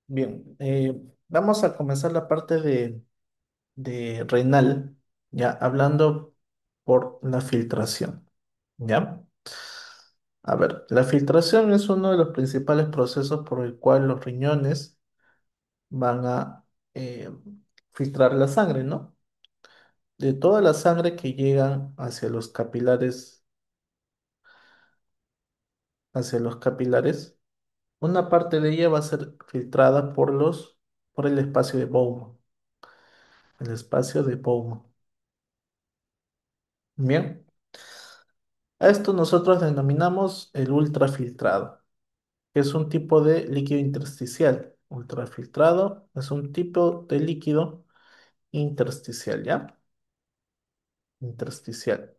Bien, vamos a comenzar la parte de renal, ya hablando por la filtración, ¿ya? A ver, la filtración es uno de los principales procesos por el cual los riñones van a eh, filtrar la sangre, ¿no? De toda la sangre que llegan hacia los capilares, una parte de ella va a ser filtrada por el espacio de Bowman, el espacio de Bowman. Bien. A esto nosotros denominamos el ultrafiltrado, que es un tipo de líquido intersticial. Ultrafiltrado es un tipo de líquido intersticial, ¿ya? Intersticial.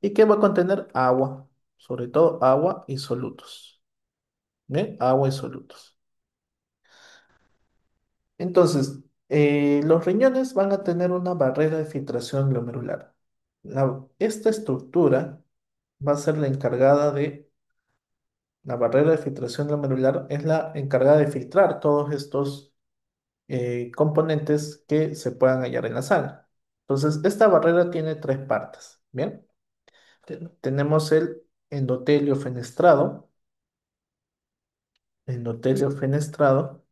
¿Y que va a contener? Agua, sobre todo agua y solutos. ¿Bien? Agua y solutos. Entonces, los riñones van a tener una barrera de filtración glomerular. Esta estructura va a ser la encargada de La barrera de filtración glomerular es la encargada de filtrar todos estos componentes que se puedan hallar en la sangre. Entonces, esta barrera tiene tres partes. Bien, tenemos el endotelio fenestrado. Endotelio fenestrado.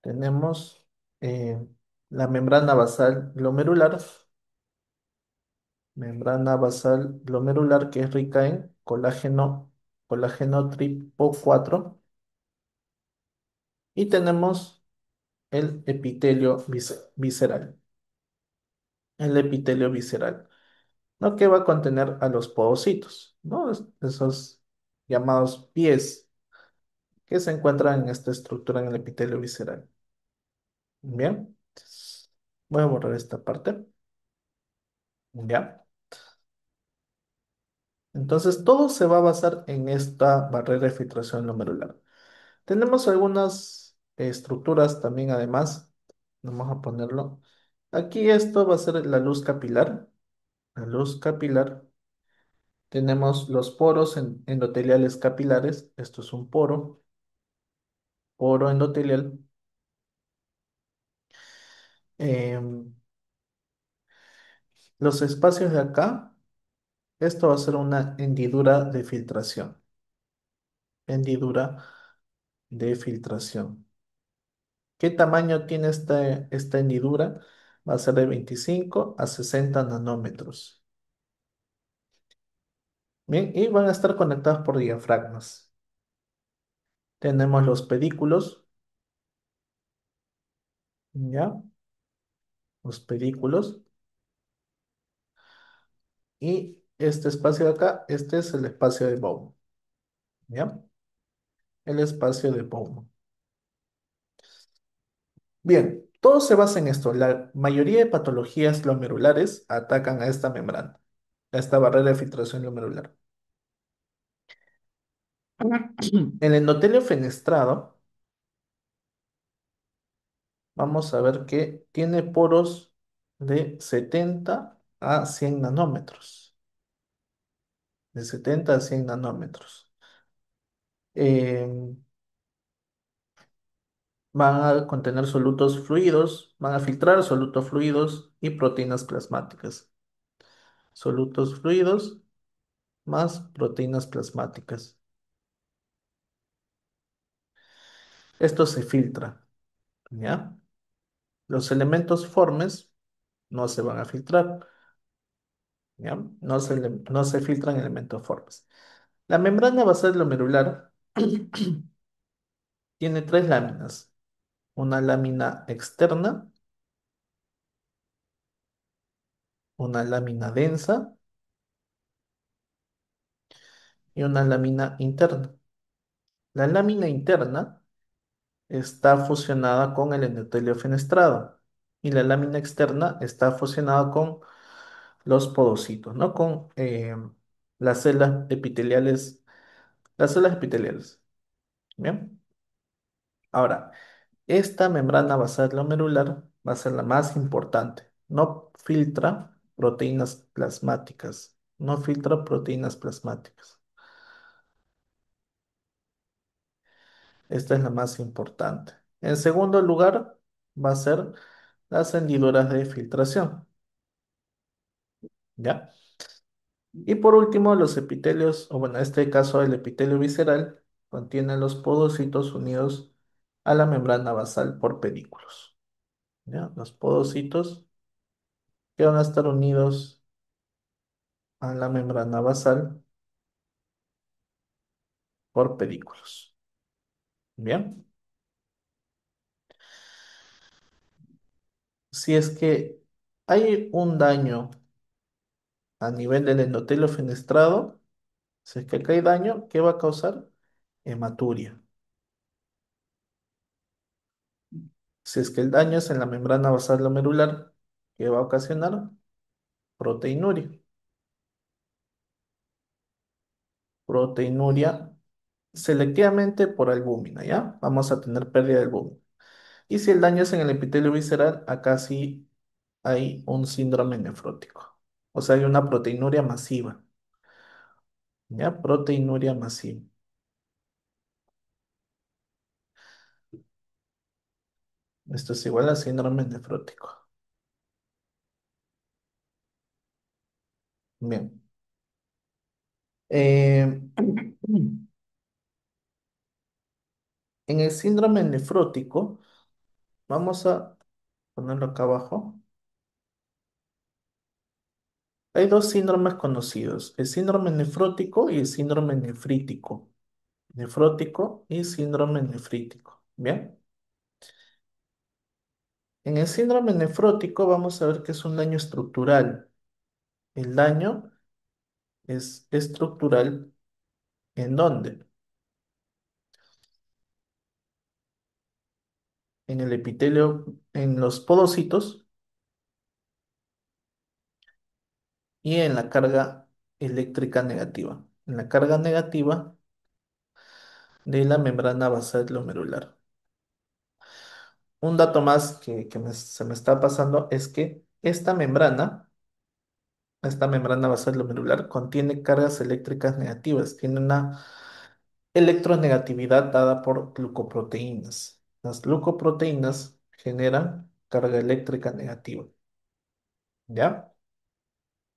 Tenemos eh, la membrana basal glomerular. Membrana basal glomerular que es rica en colágeno tipo 4. Y tenemos el epitelio visceral. El epitelio visceral, ¿no? Que va a contener a los podocitos, ¿no? Esos llamados pies que se encuentran en esta estructura en el epitelio visceral. Bien, voy a borrar esta parte. Ya. Entonces, todo se va a basar en esta barrera de filtración glomerular. Tenemos algunas estructuras también, además. Vamos a ponerlo. Aquí esto va a ser la luz capilar. La luz capilar. Tenemos los poros endoteliales capilares. Esto es un poro endotelial. Em, los espacios de acá, esto va a ser una hendidura de filtración. Hendidura de filtración. ¿Qué tamaño tiene esta hendidura? Va a ser de 25 a 60 nanómetros. Bien, y van a estar conectados por diafragmas. Tenemos los pedículos, ¿ya? Los pedículos. Y este espacio de acá, este es el espacio de Bowman, ¿ya? El espacio de Bowman. Bien, todo se basa en esto. La mayoría de patologías glomerulares atacan a esta membrana, a esta barrera de filtración glomerular. El endotelio fenestrado, vamos a ver que tiene poros de 70 a 100 nanómetros. De 70 a 100 nanómetros. Em, Van a contener solutos fluidos, van a filtrar solutos fluidos y proteínas plasmáticas. Solutos fluidos más proteínas plasmáticas. Esto se filtra, ¿ya? Los elementos formes no se van a filtrar, ¿ya? No se filtran elementos formes. La membrana basal glomerular tiene tres láminas. Una lámina externa, una lámina densa y una lámina interna. La lámina interna está fusionada con el endotelio fenestrado y la lámina externa está fusionada con los podocitos, ¿no? Con las células epiteliales, las células epiteliales. Bien. Ahora, esta membrana basal glomerular va a ser la más importante. No filtra proteínas plasmáticas. No filtra proteínas plasmáticas. Esta es la más importante. En segundo lugar, va a ser las hendiduras de filtración, ¿ya? Y por último, los epitelios, o bueno, en este caso el epitelio visceral, contiene los podocitos unidos a la membrana basal por pedículos, ¿ya? Los podocitos que van a estar unidos a la membrana basal por pedículos. Bien, si es que hay un daño a nivel del endotelio fenestrado, si es que acá hay daño, ¿qué va a causar? Hematuria. Si es que el daño es en la membrana basal glomerular, ¿qué va a ocasionar? Proteinuria. Proteinuria selectivamente por albúmina, ¿ya? Vamos a tener pérdida de albúmina. Y si el daño es en el epitelio visceral, acá sí hay un síndrome nefrótico. O sea, hay una proteinuria masiva, ¿ya? Proteinuria masiva. Esto es igual a síndrome nefrótico. Bien. Eh, en el síndrome nefrótico, vamos a ponerlo acá abajo. Hay dos síndromes conocidos, el síndrome nefrótico y el síndrome nefrítico. Nefrótico y síndrome nefrítico. Bien. En el síndrome nefrótico vamos a ver que es un daño estructural. El daño es estructural. ¿En dónde? En el epitelio, en los podocitos y en la carga eléctrica negativa. En la carga negativa de la membrana basal glomerular. Un dato más que se me está pasando es que esta membrana basal glomerular contiene cargas eléctricas negativas, tiene una electronegatividad dada por glucoproteínas. Las glucoproteínas generan carga eléctrica negativa, ¿ya?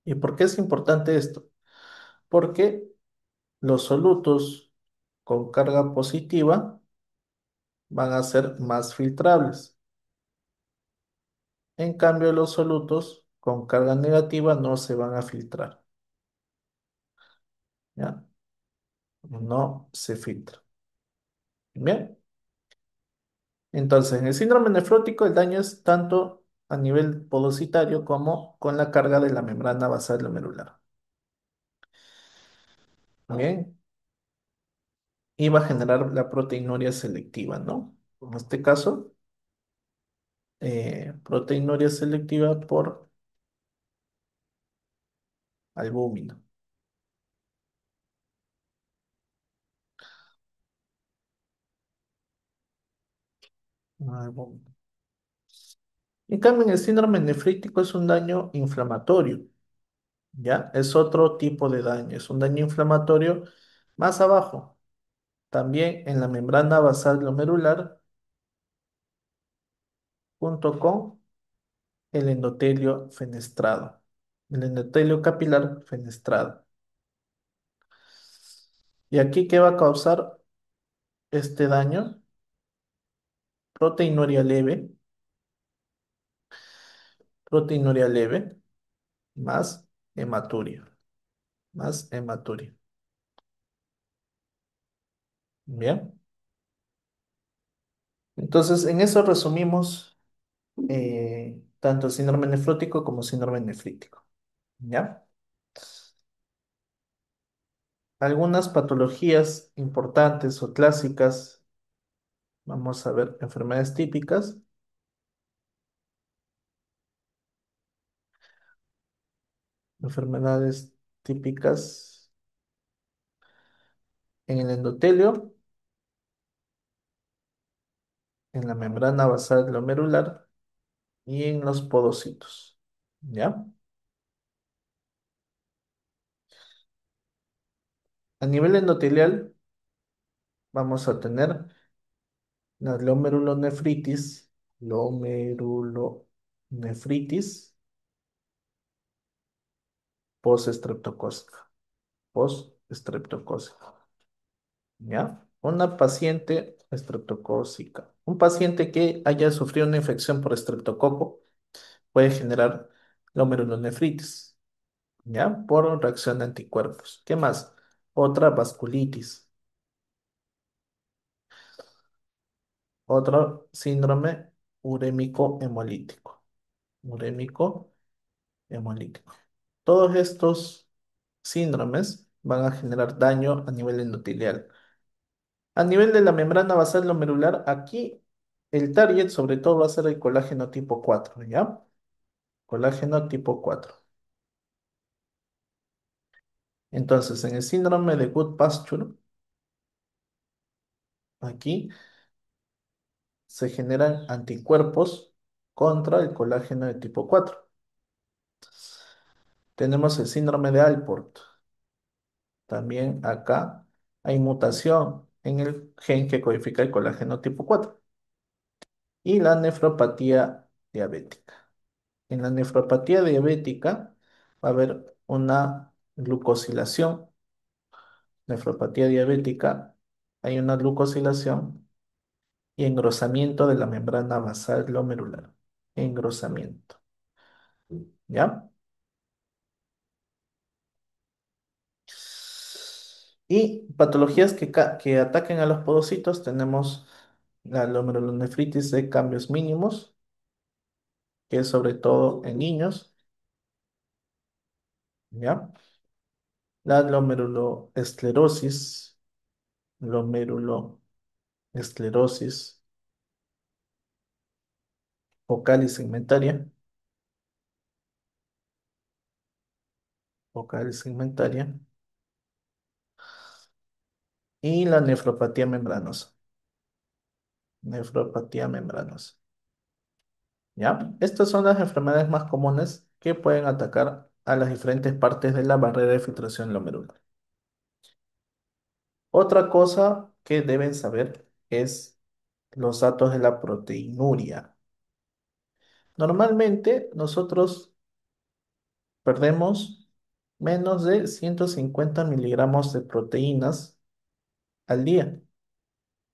¿Y por qué es importante esto? Porque los solutos con carga positiva van a ser más filtrables. En cambio, los solutos con carga negativa no se van a filtrar, ¿ya? No se filtra. Bien. Entonces, en el síndrome nefrótico el daño es tanto a nivel podocitario como con la carga de la membrana basal glomerular. Bien, y va a generar la proteinuria selectiva, ¿no? En este caso, proteinuria selectiva por albúmina. Albúmina. En cambio, en el síndrome nefrítico es un daño inflamatorio, ¿ya? Es otro tipo de daño, es un daño inflamatorio más abajo, también en la membrana basal glomerular, junto con el endotelio fenestrado, el endotelio capilar fenestrado. ¿Y aquí qué va a causar este daño? Proteinuria leve, proteinuria leve, más hematuria, más hematuria. Bien, entonces en eso resumimos tanto el síndrome nefrótico como síndrome nefrítico. ¿Ya? Algunas patologías importantes o clásicas, vamos a ver enfermedades típicas, enfermedades típicas en el endotelio, en la membrana basal glomerular y en los podocitos. ¿Ya? A nivel endotelial vamos a tener La glomerulonefritis post-estreptocócica, post-estreptocócica, ¿ya? Una paciente estreptocócica. Un paciente que haya sufrido una infección por estreptococo puede generar glomerulonefritis, ¿ya? Por reacción de anticuerpos. ¿Qué más? Otra vasculitis, otro síndrome urémico hemolítico. Urémico hemolítico. Todos estos síndromes van a generar daño a nivel endotelial. A nivel de la membrana basal glomerular, aquí el target sobre todo va a ser el colágeno tipo 4, ¿ya? Colágeno tipo 4. Entonces, en el síndrome de Good-Pasture, aquí se generan anticuerpos contra el colágeno de tipo 4. Tenemos el síndrome de Alport. También acá hay mutación en el gen que codifica el colágeno tipo 4. Y la nefropatía diabética. En la nefropatía diabética va a haber una glucosilación. Nefropatía diabética, hay una glucosilación y engrosamiento de la membrana basal glomerular. Engrosamiento. ¿Ya? Y patologías que ataquen a los podocitos, tenemos la glomerulonefritis de cambios mínimos, que es sobre todo en niños, ¿ya? La glomerulosclerosis focal y segmentaria, y la nefropatía membranosa, ¿ya? Estas son las enfermedades más comunes que pueden atacar a las diferentes partes de la barrera de filtración glomerular. Otra cosa que deben saber es los datos de la proteinuria. Normalmente nosotros perdemos menos de 150 miligramos de proteínas al día.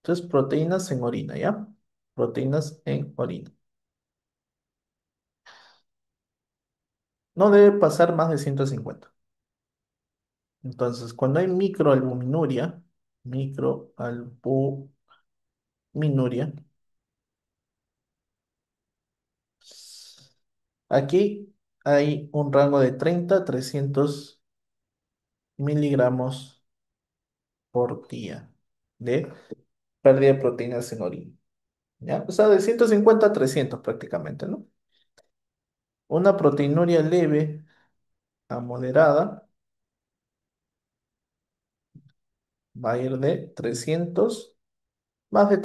Entonces, proteínas en orina, ¿ya? Proteínas en orina. No debe pasar más de 150. Entonces, cuando hay microalbuminuria, aquí hay un rango de 30 a 300 miligramos por día de pérdida de proteínas en orina, ¿ya? O sea, de 150 a 300 prácticamente, ¿no? Una proteinuria leve a moderada va a ir de 300, más de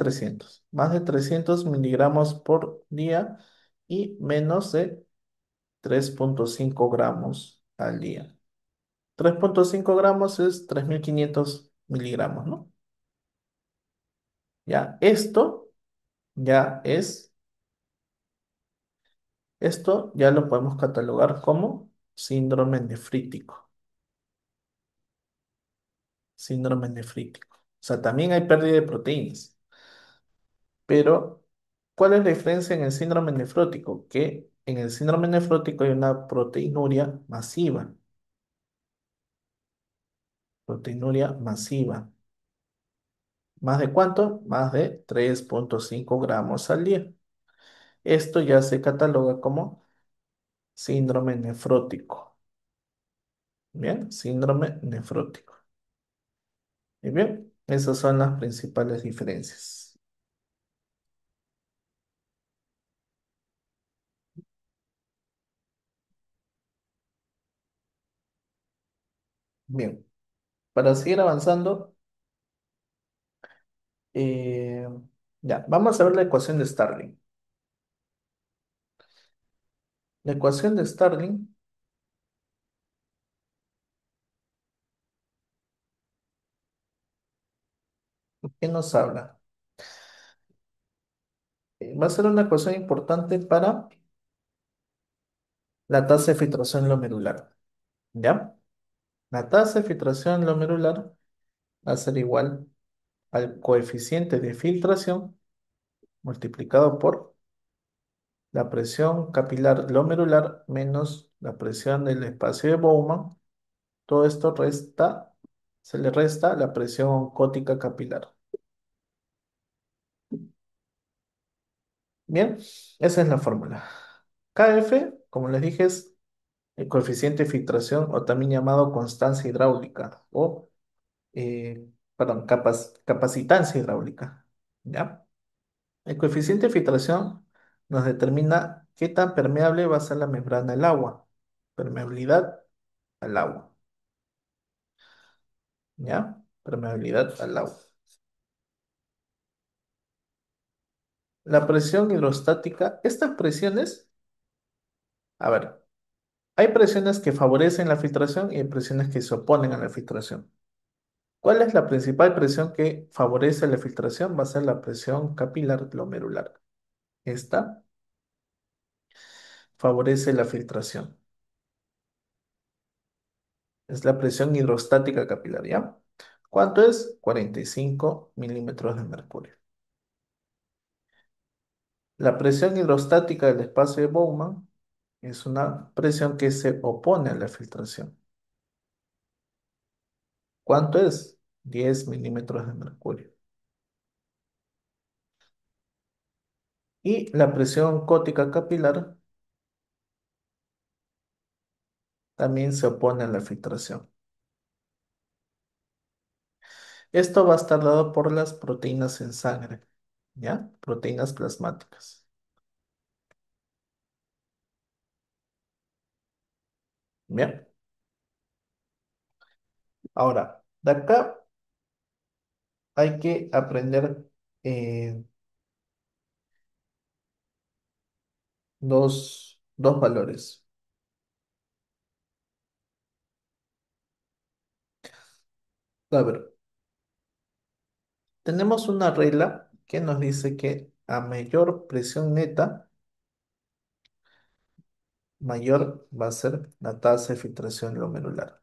300 miligramos por día y menos de 3,5 gramos al día. 3,5 gramos es 3.500 miligramos, ¿no? Ya, ya es, esto ya lo podemos catalogar como síndrome nefrítico. Síndrome nefrítico. O sea, también hay pérdida de proteínas. Pero, ¿cuál es la diferencia en el síndrome nefrótico? Que en el síndrome nefrótico hay una proteinuria masiva. Proteinuria masiva. ¿Más de cuánto? Más de 3,5 gramos al día. Esto ya se cataloga como síndrome nefrótico. Bien, síndrome nefrótico. Y bien, esas son las principales diferencias. Bien, para seguir avanzando, eh, ya, vamos a ver la ecuación de Starling. La ecuación de Starling, ¿qué nos habla? va a ser una ecuación importante para la tasa de filtración glomerular. ¿Ya? La tasa de filtración glomerular va a ser igual al coeficiente de filtración multiplicado por la presión capilar glomerular menos la presión del espacio de Bowman. Todo esto se le resta la presión oncótica capilar. Bien, esa es la fórmula. KF, como les dije, es el coeficiente de filtración o también llamado constancia hidráulica o, perdón, capacitancia hidráulica. ¿Ya? El coeficiente de filtración nos determina qué tan permeable va a ser la membrana del agua. Permeabilidad al agua. ¿Ya? Permeabilidad al agua. La presión hidrostática, estas presiones, a ver, hay presiones que favorecen la filtración y hay presiones que se oponen a la filtración. ¿Cuál es la principal presión que favorece la filtración? Va a ser la presión capilar glomerular. Esta favorece la filtración. Es la presión hidrostática capilar, ¿ya? ¿Cuánto es? 45 milímetros de mercurio. La presión hidrostática del espacio de Bowman es una presión que se opone a la filtración. ¿Cuánto es? 10 milímetros de mercurio. Y la presión cótica capilar también se opone a la filtración. Esto va a estar dado por las proteínas en sangre, ¿ya? Proteínas plasmáticas. Bien. Ahora, de acá hay que aprender eh, dos valores. A ver, tenemos una regla que nos dice que a mayor presión neta, mayor va a ser la tasa de filtración glomerular.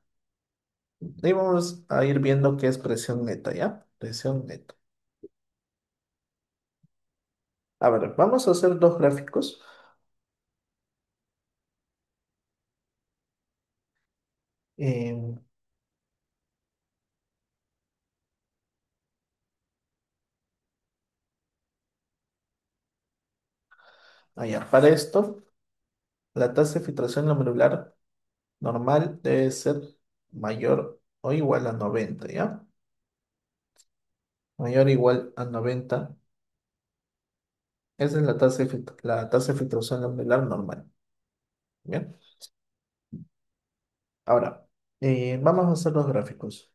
Y vamos a ir viendo qué es presión neta, ¿ya? Presión neta. A ver, vamos a hacer dos gráficos. Eh, para esto, la tasa de filtración glomerular normal debe ser mayor o igual a 90, ¿ya? Mayor o igual a 90. Esa es la tasa de filtración glomerular normal. Bien. Ahora, vamos a hacer los gráficos.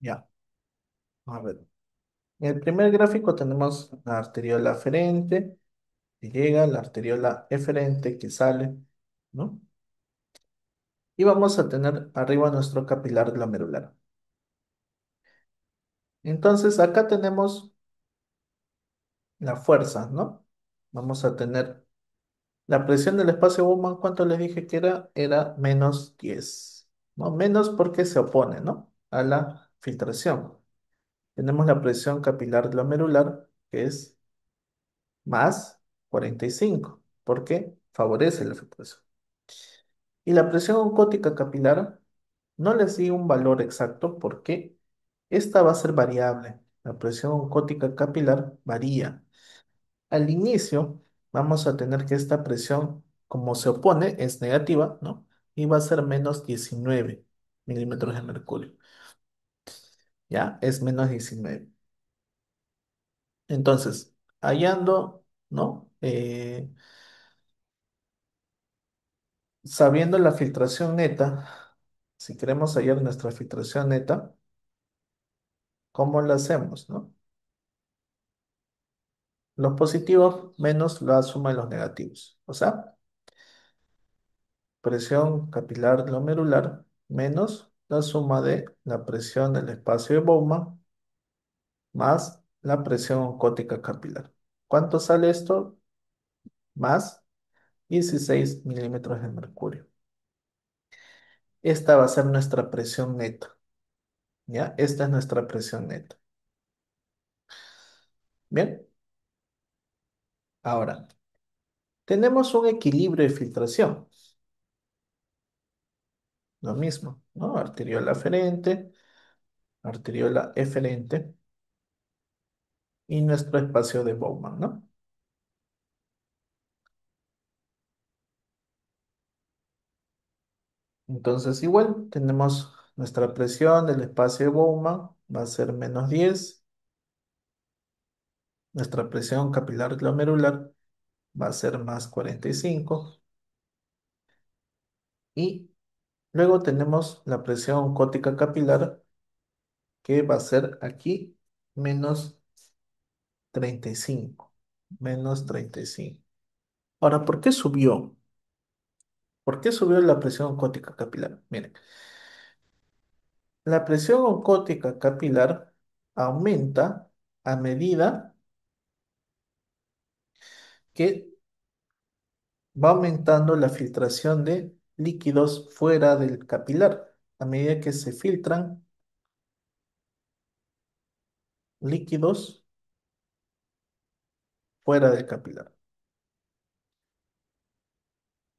Ya, a ver. En el primer gráfico tenemos la arteriola aferente que llega, la arteriola eferente que sale, ¿no? Y vamos a tener arriba nuestro capilar glomerular. Entonces, acá tenemos la fuerza, ¿no? Vamos a tener la presión del espacio Bowman, ¿cuánto les dije que era? Era -10, ¿no? Menos porque se opone, ¿no? A la filtración. Tenemos la presión capilar glomerular, que es más 45, porque favorece la filtración. Y la presión oncótica capilar, no les di un valor exacto porque esta va a ser variable. La presión oncótica capilar varía. Al inicio vamos a tener que esta presión, como se opone, es negativa, ¿no? Y va a ser -19 milímetros de mercurio. ¿ya? Es menos 19. Entonces, hallando, ¿no? Sabiendo la filtración neta, si queremos hallar nuestra filtración neta, ¿cómo la hacemos, no? Los positivos menos la suma de los negativos. O sea, presión capilar glomerular menos la suma de la presión del espacio de Bowman más la presión oncótica capilar. ¿Cuánto sale esto? Más 16 milímetros de mercurio. Esta va a ser nuestra presión neta, ¿ya? Esta es nuestra presión neta. Bien, ahora, tenemos un equilibrio de filtración. Lo mismo, ¿no? Arteriola aferente, arteriola eferente y nuestro espacio de Bowman, ¿no? Entonces, igual, tenemos nuestra presión del espacio de Bowman, va a ser -10. Nuestra presión capilar glomerular va a ser +45. Y luego tenemos la presión oncótica capilar, que va a ser aquí -35. -35. Ahora, ¿por qué subió? ¿Por qué subió la presión oncótica capilar? Miren, la presión oncótica capilar aumenta a medida que va aumentando la filtración de líquidos fuera del capilar, a medida que se filtran líquidos fuera del capilar.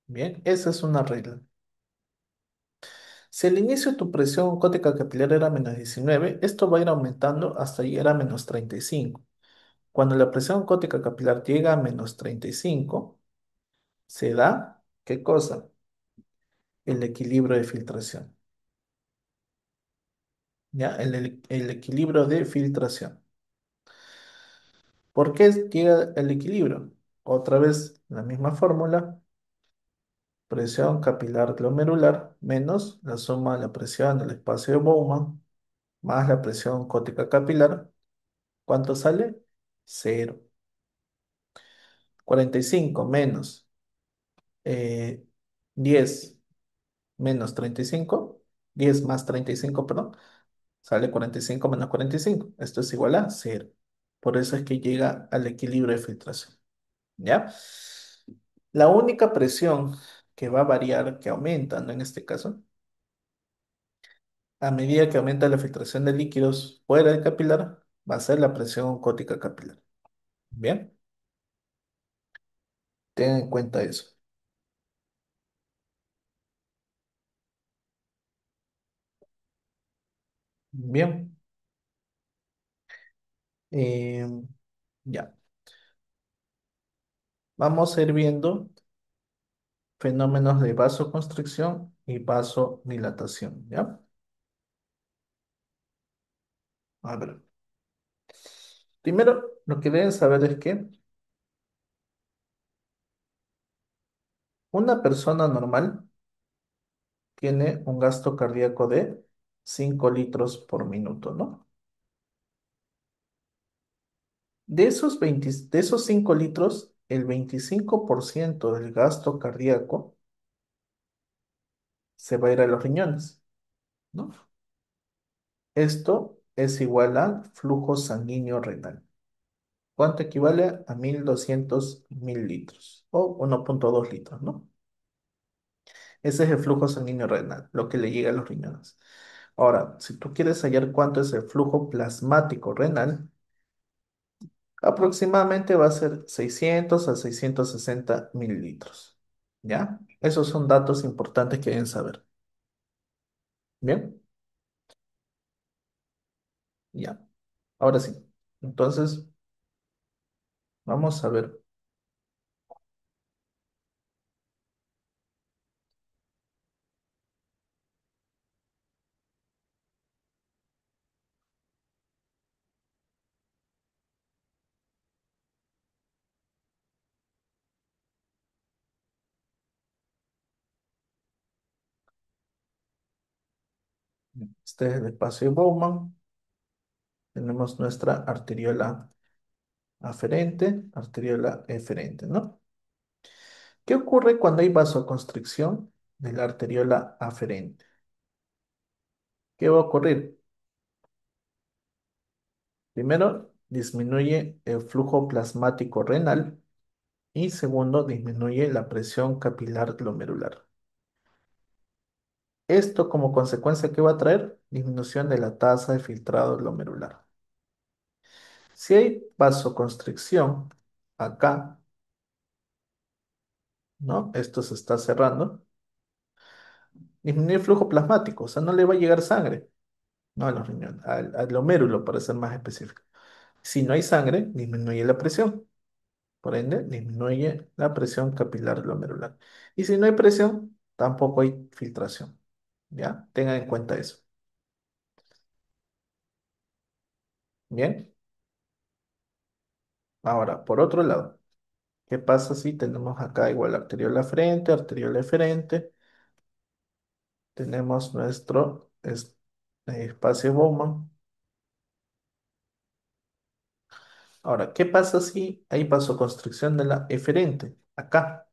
Bien, esa es una regla. Si al inicio tu presión oncótica capilar era -19, esto va a ir aumentando hasta llegar a -35. Cuando la presión oncótica capilar llega a -35, se da, ¿qué cosa? El equilibrio de filtración. ¿Ya? El equilibrio de filtración. ¿Por qué llega el equilibrio? Otra vez la misma fórmula, presión capilar glomerular menos la suma de la presión del espacio de Bowman más la presión oncótica capilar. ¿Cuánto sale? Cero. 45 menos 10 menos 35, 10 más 35, perdón, sale 45 menos 45. Esto es igual a cero. Por eso es que llega al equilibrio de filtración. ¿Ya? La única presión que va a variar, que aumenta, ¿no? En este caso, a medida que aumenta la filtración de líquidos fuera del capilar, va a ser la presión oncótica capilar. Bien, ten en cuenta eso. Bien, eh, ya. Vamos a ir viendo fenómenos de vasoconstricción y vasodilatación, ¿ya? A ver, primero lo que deben saber es que una persona normal tiene un gasto cardíaco de 5 litros por minuto, ¿no? De esos 5 litros, el 25% del gasto cardíaco se va a ir a los riñones, ¿no? Esto es igual al flujo sanguíneo renal. ¿Cuánto equivale a 1200 mililitros o 1,2 litros, ¿no? Ese es el flujo sanguíneo renal, lo que le llega a los riñones. Ahora, si tú quieres hallar cuánto es el flujo plasmático renal, aproximadamente va a ser 600 a 660 mililitros. ¿Ya? Esos son datos importantes que deben saber. Bien, ya. Ahora sí. Entonces, vamos a ver. Este es el espacio de Bowman. Tenemos nuestra arteriola aferente, arteriola eferente, ¿no? ¿Qué ocurre cuando hay vasoconstricción de la arteriola aferente? ¿Qué va a ocurrir? Primero, disminuye el flujo plasmático renal y segundo, disminuye la presión capilar glomerular. Esto como consecuencia, ¿qué va a traer? Disminución de la tasa de filtrado glomerular. Si hay vasoconstricción acá, ¿no? Esto se está cerrando. Disminuye el flujo plasmático, o sea, no le va a llegar sangre, no a los riñones, al glomérulo para ser más específico. Si no hay sangre, disminuye la presión. Por ende, disminuye la presión capilar glomerular. Y si no hay presión, tampoco hay filtración. ¿Ya? Tengan en cuenta eso. Bien. Ahora, por otro lado, ¿qué pasa si tenemos acá igual arteriola eferente? Tenemos nuestro espacio Bowman. Ahora, ¿qué pasa si hay vasoconstricción de la eferente? Acá,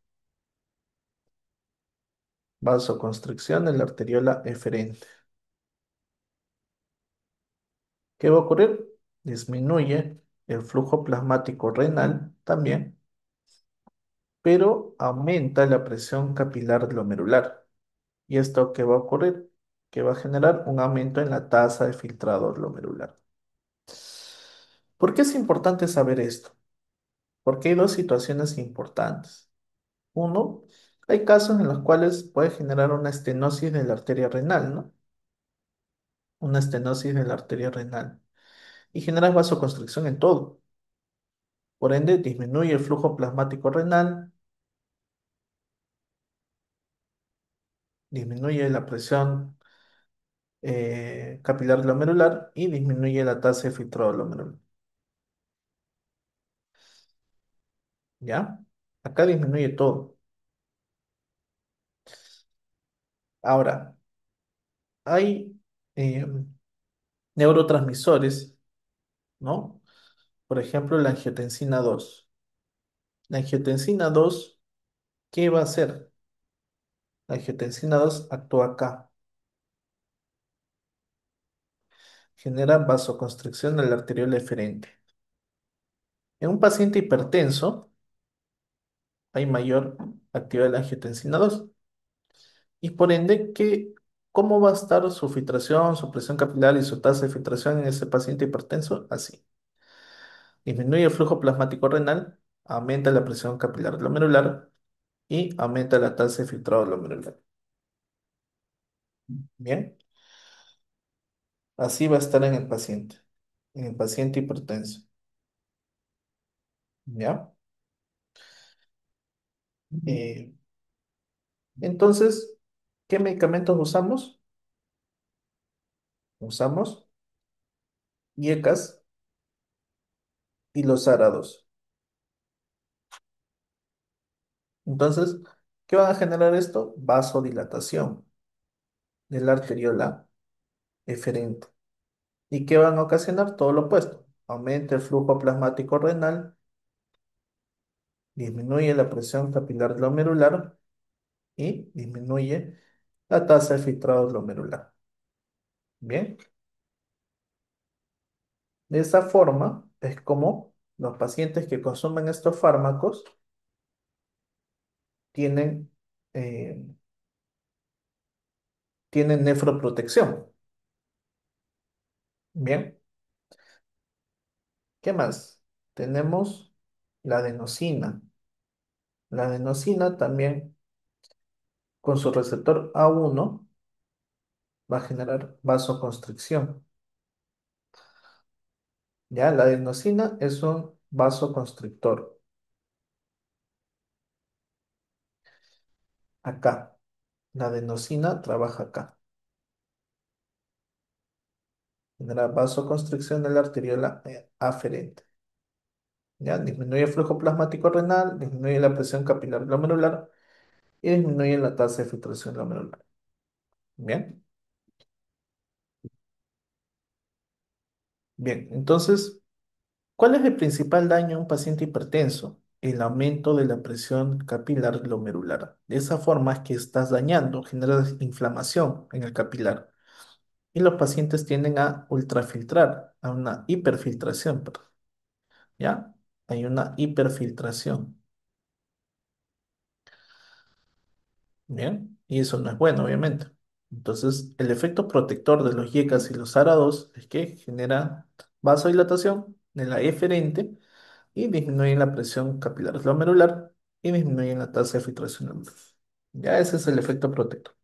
vasoconstricción de la arteriola eferente. ¿Qué va a ocurrir? Disminuye el flujo plasmático renal también, pero aumenta la presión capilar glomerular. ¿Y esto qué va a ocurrir? Que va a generar un aumento en la tasa de filtrado glomerular. ¿Por qué es importante saber esto? Porque hay dos situaciones importantes. Uno, hay casos en los cuales puede generar una estenosis de la arteria renal, ¿no? Una estenosis de la arteria renal. Y genera vasoconstricción en todo. Por ende, disminuye el flujo plasmático renal, disminuye la presión capilar glomerular y disminuye la tasa de filtrado glomerular. ¿Ya? Acá disminuye todo. Ahora, hay eh, neurotransmisores, ¿no? Por ejemplo, la angiotensina 2. La angiotensina 2, ¿qué va a hacer? La angiotensina 2 actúa acá, genera vasoconstricción de la arteriola eferente. En un paciente hipertenso hay mayor actividad de la angiotensina 2 y por ende, ¿cómo va a estar su filtración, su presión capilar y su tasa de filtración en ese paciente hipertenso? Así. Disminuye el flujo plasmático renal, aumenta la presión capilar glomerular y aumenta la tasa de filtrado glomerular. Bien, así va a estar en el paciente hipertenso. ¿Ya? Eh, entonces, ¿qué medicamentos usamos? Usamos IECAS y los árados. Entonces, ¿qué van a generar esto? Vasodilatación de la arteriola eferente. ¿Y qué van a ocasionar? Todo lo opuesto. Aumenta el flujo plasmático renal, disminuye la presión capilar glomerular y disminuye la tasa de filtrado glomerular. Bien, de esa forma es como los pacientes que consumen estos fármacos tienen, eh, tienen nefroprotección. Bien, ¿qué más? Tenemos la adenosina. La adenosina también con su receptor A1 va a generar vasoconstricción. Ya, la adenosina es un vasoconstrictor. Acá, la adenosina trabaja acá. Genera vasoconstricción de la arteriola aferente. Ya, disminuye el flujo plasmático renal, disminuye la presión capilar glomerular y disminuye la tasa de filtración glomerular. Bien. Bien, entonces, ¿cuál es el principal daño a un paciente hipertenso? El aumento de la presión capilar glomerular. De esa forma es que estás dañando, generas inflamación en el capilar. Y los pacientes tienden a ultrafiltrar, a una hiperfiltración, perdón, ¿ya? Hay una hiperfiltración, ¿bien? Y eso no es bueno, obviamente. Entonces, el efecto protector de los YECAS y los ARA2 es que genera vasodilatación en la eferente y disminuyen la presión capilar glomerular y disminuyen la tasa de filtración glomerular. Ya ese es el efecto protector.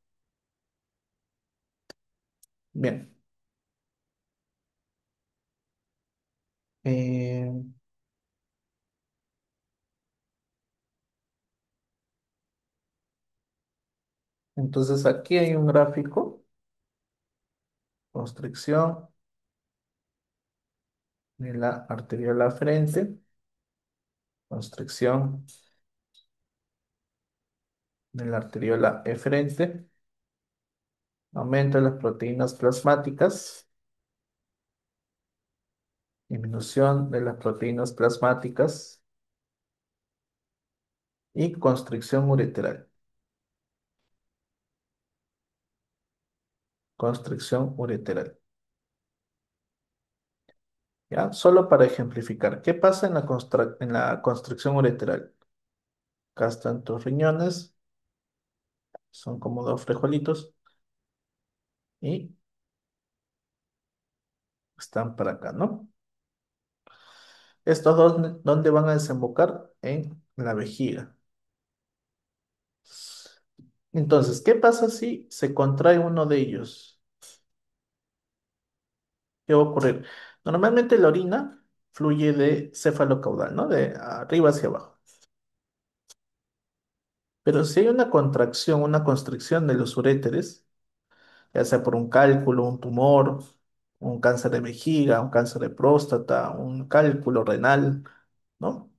Bien. Eh, entonces aquí hay un gráfico, constricción de la arteriola aferente, constricción de la arteriola eferente, aumento de las proteínas plasmáticas, disminución de las proteínas plasmáticas y constricción ureteral. Constricción ureteral. ¿Ya? Solo para ejemplificar, ¿qué pasa en en la constricción ureteral? Acá están tus riñones, son como dos frijolitos y están para acá, ¿no? Estos dos, ¿dónde van a desembocar? En la vejiga. Entonces, ¿qué pasa si se contrae uno de ellos? ¿Qué va a ocurrir? Normalmente la orina fluye de cefalocaudal, ¿no? De arriba hacia abajo. Pero si hay una contracción, una constricción de los uréteres, ya sea por un cálculo, un tumor, un cáncer de vejiga, un cáncer de próstata, un cálculo renal, ¿no?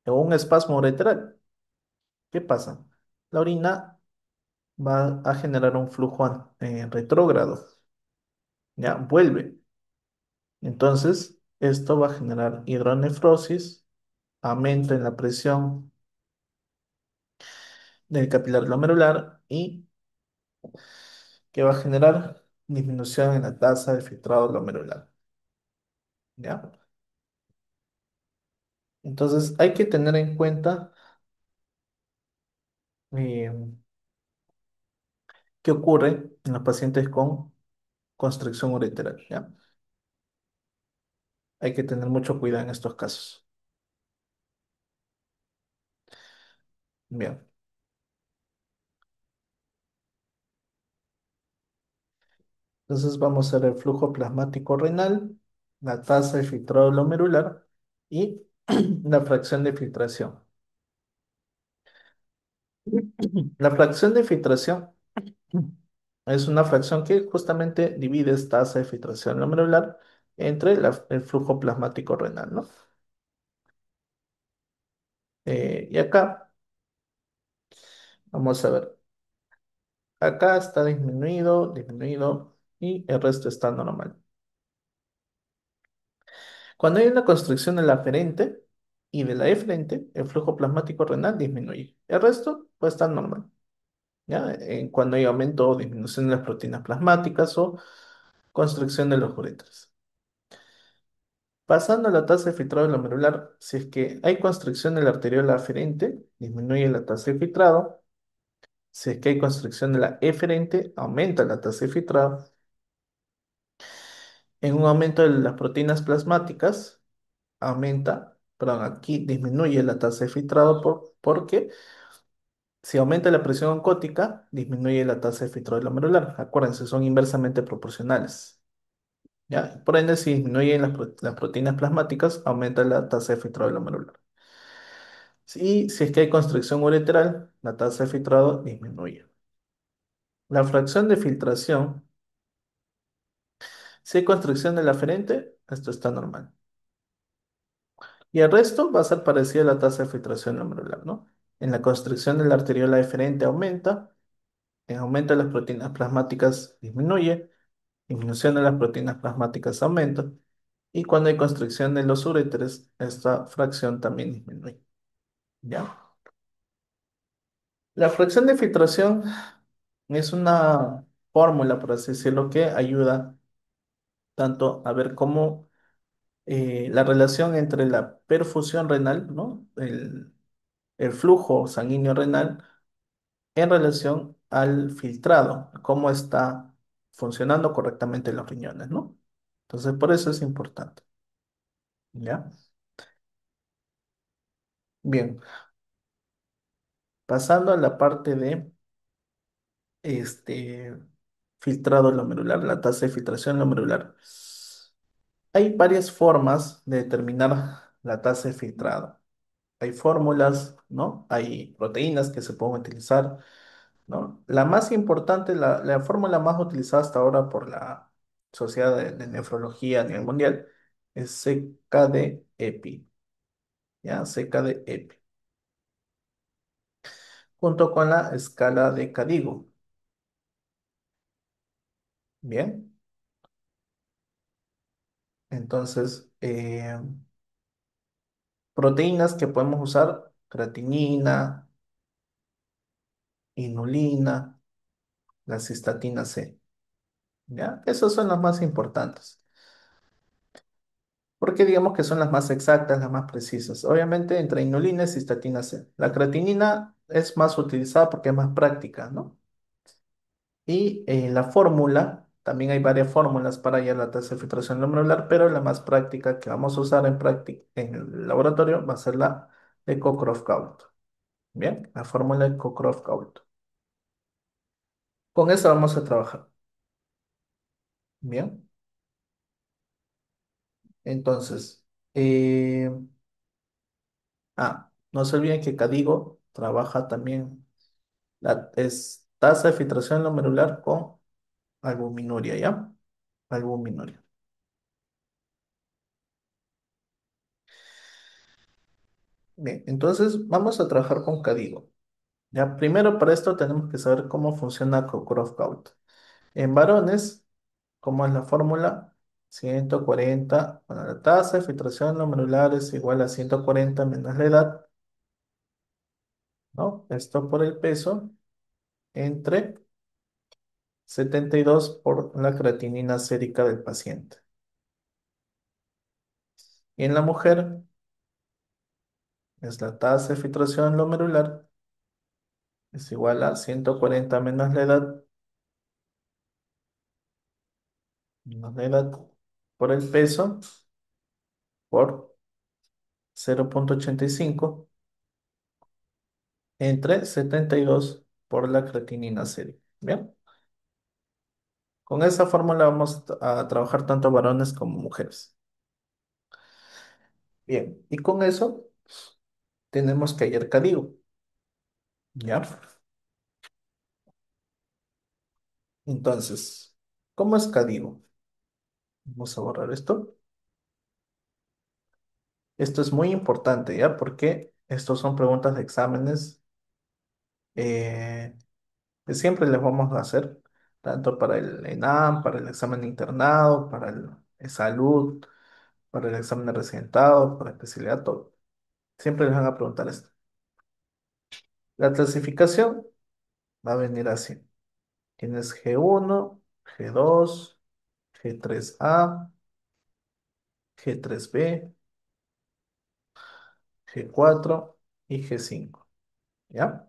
O un espasmo ureteral. ¿Qué pasa? La orina va a generar un flujo retrógrado, ¿ya? Vuelve. Entonces, esto va a generar hidronefrosis, aumento en la presión del capilar glomerular y que va a generar disminución en la tasa de filtrado glomerular, ¿ya? Entonces, hay que tener en cuenta eh, qué ocurre en los pacientes con constricción ureteral, ¿ya? Hay que tener mucho cuidado en estos casos. Bien, entonces vamos a ver el flujo plasmático renal, la tasa de filtrado glomerular y la fracción de filtración. La fracción de filtración es una fracción que justamente divide esta tasa de filtración glomerular entre el flujo plasmático renal, ¿no? Y acá, vamos a ver, acá está disminuido, disminuido y el resto está normal. Cuando hay una constricción de la aferente y de la eferente, el flujo plasmático renal disminuye. El resto puede estar normal, ¿ya? Cuando hay aumento o disminución de las proteínas plasmáticas o constricción de los uréteres. Pasando a la tasa de filtrado glomerular, si es que hay constricción de la arteriola aferente, disminuye la tasa de filtrado. Si es que hay constricción de la eferente, aumenta la tasa de filtrado. En un aumento de las proteínas plasmáticas, perdón, aquí disminuye la tasa de filtrado porque si aumenta la presión oncótica, disminuye la tasa de filtrado glomerular. Acuérdense, son inversamente proporcionales. ¿Ya? Por ende, si disminuyen las proteínas plasmáticas, aumenta la tasa de filtrado glomerular. Si es que hay constricción ureteral, la tasa de filtrado disminuye. La fracción de filtración, si hay constricción de la aferente, esto está normal. Y el resto va a ser parecido a la tasa de filtración glomerular, ¿no? En la constricción de la arteriola eferente aumenta, en aumento de las proteínas plasmáticas disminuye, disminución de las proteínas plasmáticas aumenta. Y cuando hay constricción de los uréteres, esta fracción también disminuye. ¿Ya? La fracción de filtración es una fórmula, por así decirlo, que ayuda tanto a ver cómo la relación entre la perfusión renal, ¿no? El flujo sanguíneo renal en relación al filtrado, cómo está funcionando correctamente los riñones, ¿no? Entonces, por eso es importante, ¿ya? Bien, pasando a la parte de este filtrado glomerular, la tasa de filtración glomerular. Hay varias formas de determinar la tasa de filtrado. Hay fórmulas, ¿no? Hay proteínas que se pueden utilizar, ¿no? La más importante, la fórmula más utilizada hasta ahora por la Sociedad de Nefrología a nivel mundial es CKD-EPI, ¿ya? CKD-EPI, junto con la escala de Cadigo, ¿bien? Entonces, proteínas que podemos usar, creatinina, inulina, la cistatina C, ¿ya? Esas son las más importantes. Porque digamos que son las más exactas, las más precisas. Obviamente entre inulina y cistatina C. La creatinina es más utilizada porque es más práctica, ¿no? Y la fórmula, también hay varias fórmulas para hallar la tasa de filtración glomerular, pero la más práctica que vamos a usar en práctica en el laboratorio va a ser la de Cockcroft-Gault. Bien, la fórmula de Cockcroft-Gault. Con esa vamos a trabajar. Bien, entonces, no se olviden que Cadigo trabaja también. Es tasa de filtración glomerular con albuminuria, ¿ya? Albuminuria. Bien, entonces vamos a trabajar con Cadigo. Ya, primero para esto tenemos que saber cómo funciona Cockcroft-Gault. En varones, ¿cómo es la fórmula? 140, bueno, la tasa de filtración glomerular es igual a 140 menos la edad, ¿no? Esto por el peso entre 72 por la creatinina sérica del paciente. Y en la mujer es la tasa de filtración glomerular es igual a 140 menos la edad por el peso por 0,85 entre 72 por la creatinina sérica. Bien, con esa fórmula vamos a trabajar tanto varones como mujeres. Bien, y con eso tenemos que hallar Cadigo. ¿Ya? Entonces, ¿cómo es Cadigo? Vamos a borrar esto. Esto es muy importante, ¿ya? Porque estos son preguntas de exámenes eh, que siempre les vamos a hacer, tanto para el ENAM, para el examen de internado, para el salud, para el examen de residentado, para especialidad, todo. Siempre les van a preguntar esto. La clasificación va a venir así. Tienes G1, G2, G3A, G3B, G4 y G5. ¿Ya?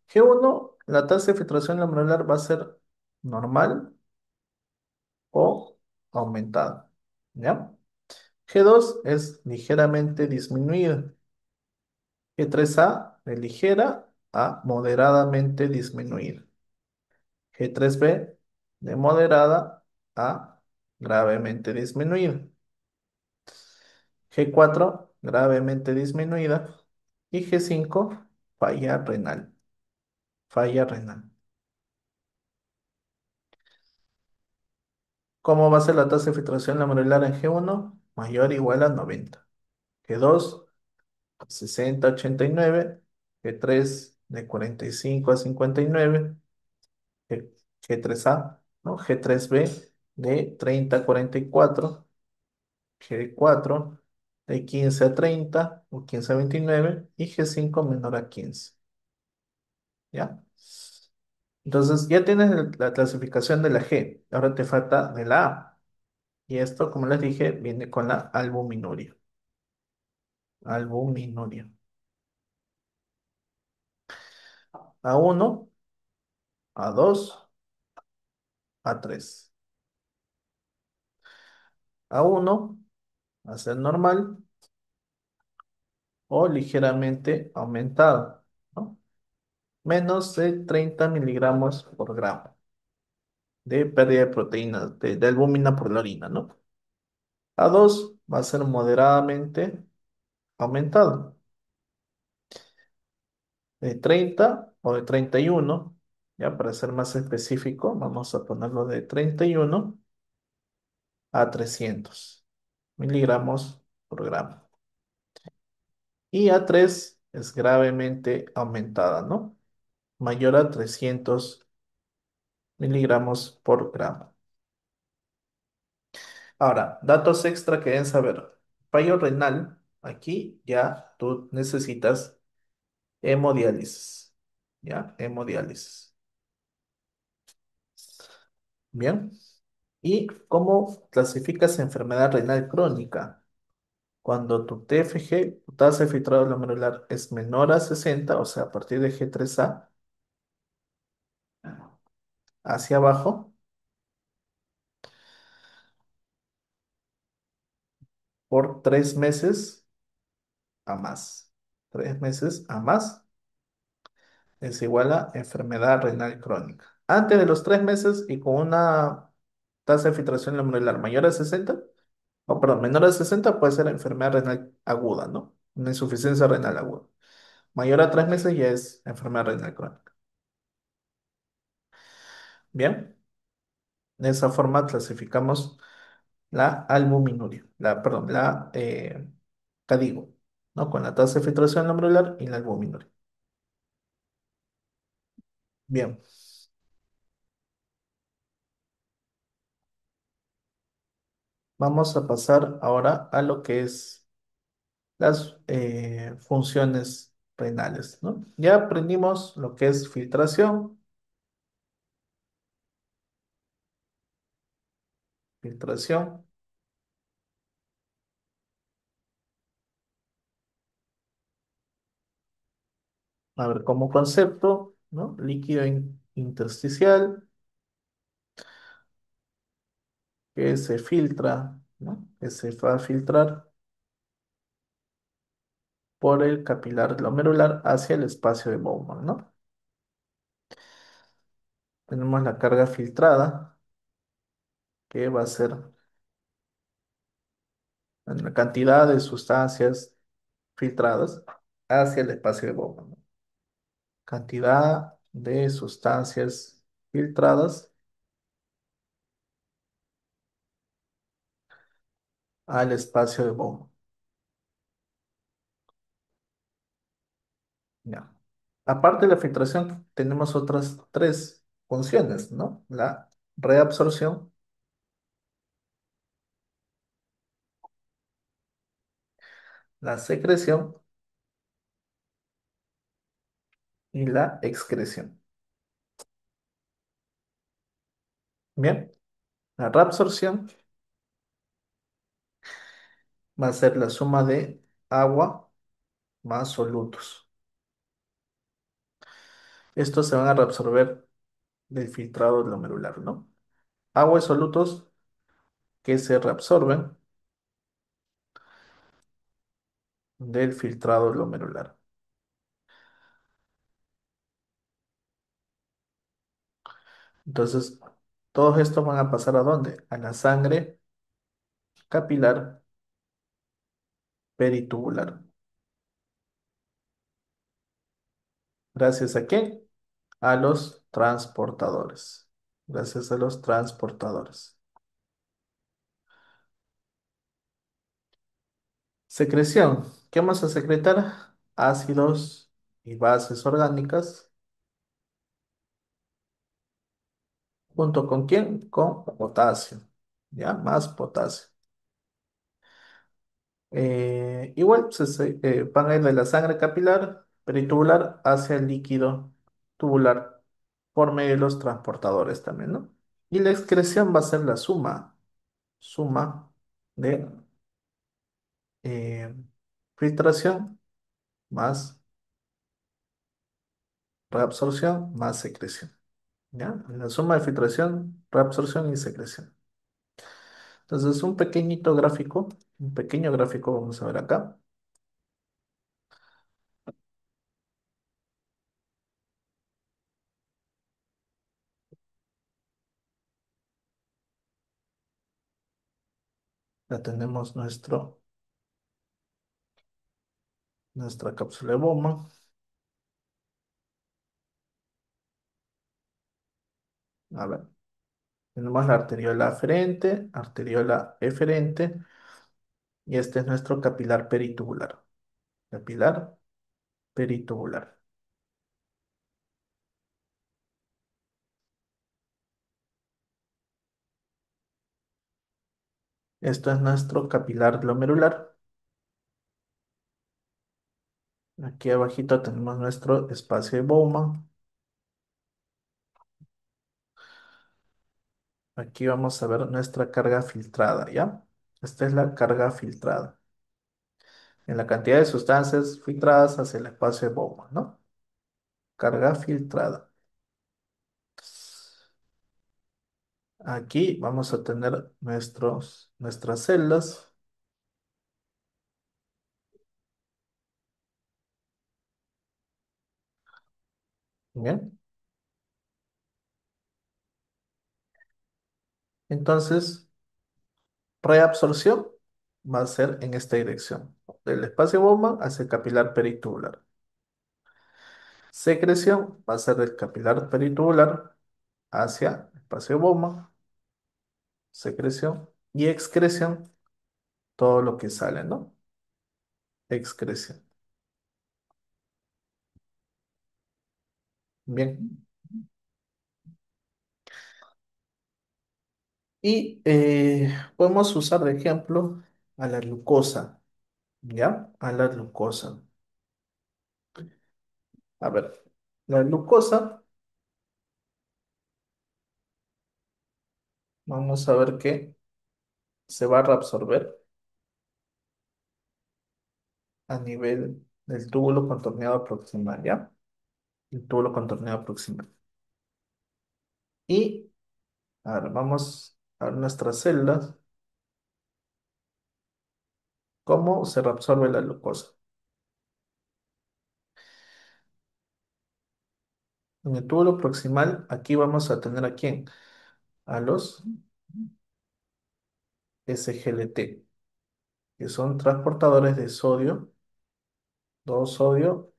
G1, la tasa de filtración glomerular va a ser normal o aumentada. ¿Ya? G2 es ligeramente disminuida. G3A de ligera a moderadamente disminuida. G3B de moderada a gravemente disminuida. G4 gravemente disminuida. Y G5 falla renal. Falla renal. ¿Cómo va a ser la tasa de filtración glomerular en G1? Mayor o igual a 90. G2 60 a 89. G3 de 45 a 59. G3A ¿no? G3B de 30 a 44, G4 de 15 a 30 o 15 a 29 y G5 menor a 15, ¿ya? Entonces ya tienes la clasificación de la G, ahora te falta de la A. Y esto, como les dije, viene con la albuminuria. Albuminuria. A1, A2, A3. A1 va a ser normal o ligeramente aumentado, ¿no? Menos de 30 miligramos por gramo de pérdida de proteínas, de albúmina por la orina, ¿no? A2 va a ser moderadamente aumentado, de 30 o de 31, ya para ser más específico, vamos a ponerlo de 31 a 300 miligramos por gramo. Y A3 es gravemente aumentada, ¿no? Mayor a 300 miligramos por gramo. Ahora, datos extra que deben saber. Fallo renal, aquí ya tú necesitas hemodiálisis, ¿ya? Hemodiálisis. Bien. ¿Y cómo clasificas enfermedad renal crónica? Cuando tu TFG, tu tasa de filtrado glomerular, es menor a 60, o sea, a partir de G3A hacia abajo, por 3 meses a más. 3 meses a más es igual a enfermedad renal crónica. Antes de los 3 meses y con una tasa de filtración glomerular mayor a 60, o perdón, menor a 60 puede ser enfermedad renal aguda, ¿no? Una insuficiencia renal aguda. Mayor a 3 meses ya es enfermedad renal crónica. Bien, de esa forma clasificamos la albuminuria, perdón, CADIGO, ¿no? Con la tasa de filtración glomerular y la albuminuria. Bien, vamos a pasar ahora a lo que es las funciones renales, ¿no? Ya aprendimos lo que es filtración, filtración, a ver, como concepto, ¿no? Líquido intersticial que se filtra, ¿no? Que se va a filtrar por el capilar glomerular hacia el espacio de Bowman, ¿no? Tenemos la carga filtrada, que va a ser la cantidad de sustancias filtradas hacia el espacio de Bowman, ¿no? Cantidad de sustancias filtradas al espacio de Bowman. Ya. Aparte de la filtración, tenemos otras tres funciones, ¿no? La reabsorción, la secreción y la excreción. Bien, la reabsorción va a ser la suma de agua más solutos. Estos se van a reabsorber del filtrado glomerular, ¿no? Agua y solutos que se reabsorben del filtrado glomerular. Entonces, todos estos van a pasar ¿a dónde? A la sangre capilar peritubular. ¿Gracias a qué? A los transportadores. Gracias a los transportadores. Secreción. ¿Qué vamos a secretar? Ácidos y bases orgánicas ¿Junto con quién? Con potasio. ¿Ya? Más potasio. Igual van a ir de la sangre capilar peritubular hacia el líquido tubular por medio de los transportadores también, ¿no? Y la excreción va a ser la suma de eh, filtración más reabsorción más secreción, ¿ya? La suma de filtración, reabsorción y secreción. Entonces, un pequeño gráfico, vamos a ver acá. Ya tenemos nuestra cápsula de Bowman. A ver, tenemos la arteriola aferente, arteriola eferente, y este es nuestro capilar peritubular. Capilar peritubular. Esto es nuestro capilar glomerular. Aquí abajito tenemos nuestro espacio de Bowman. Aquí vamos a ver nuestra carga filtrada, ¿ya? Esta es la carga filtrada. En la cantidad de sustancias filtradas hacia el espacio de Bowman, ¿no? Carga filtrada. Aquí vamos a tener nuestras celdas. Bien. Entonces, reabsorción va a ser en esta dirección. Del espacio Bowman hacia el capilar peritubular. Secreción va a ser del capilar peritubular hacia el espacio Bowman. Secreción. Y excreción, todo lo que sale, ¿no? Excreción. Bien. Y podemos usar de ejemplo a la glucosa, ¿ya? A la glucosa. A ver, la glucosa, vamos a ver que se va a reabsorber a nivel del túbulo contorneado proximal, ¿ya? El túbulo contorneado proximal. Y, a ver, vamos a ver nuestras células, cómo se reabsorbe la glucosa. En el túbulo proximal, aquí vamos a tener a quién? A los SGLT, que son transportadores de sodio, 2 sodio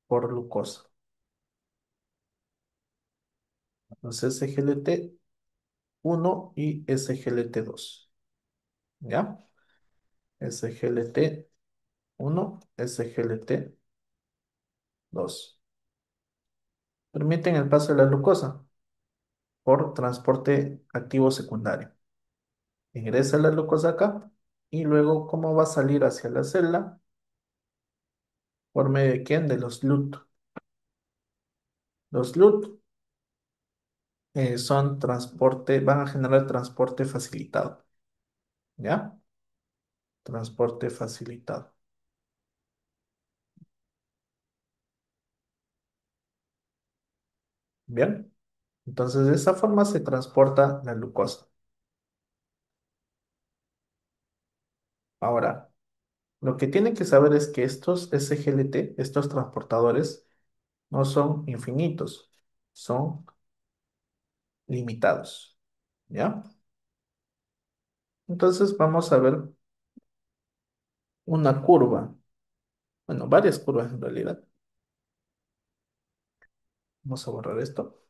por glucosa. Los SGLT1 y SGLT2, ¿ya? SGLT1, SGLT2. Permiten el paso de la glucosa por transporte activo secundario. Ingresa la glucosa acá y luego, ¿cómo va a salir hacia la célula? ¿Por medio de quién? De los LUT. Los LUT van a generar transporte facilitado, ¿ya? Transporte facilitado. Bien, entonces de esa forma se transporta la glucosa. Ahora, lo que tienen que saber es que estos SGLT, estos transportadores, no son infinitos, son limitados, ¿ya? Entonces vamos a ver una curva, bueno, varias curvas en realidad. Vamos a borrar esto.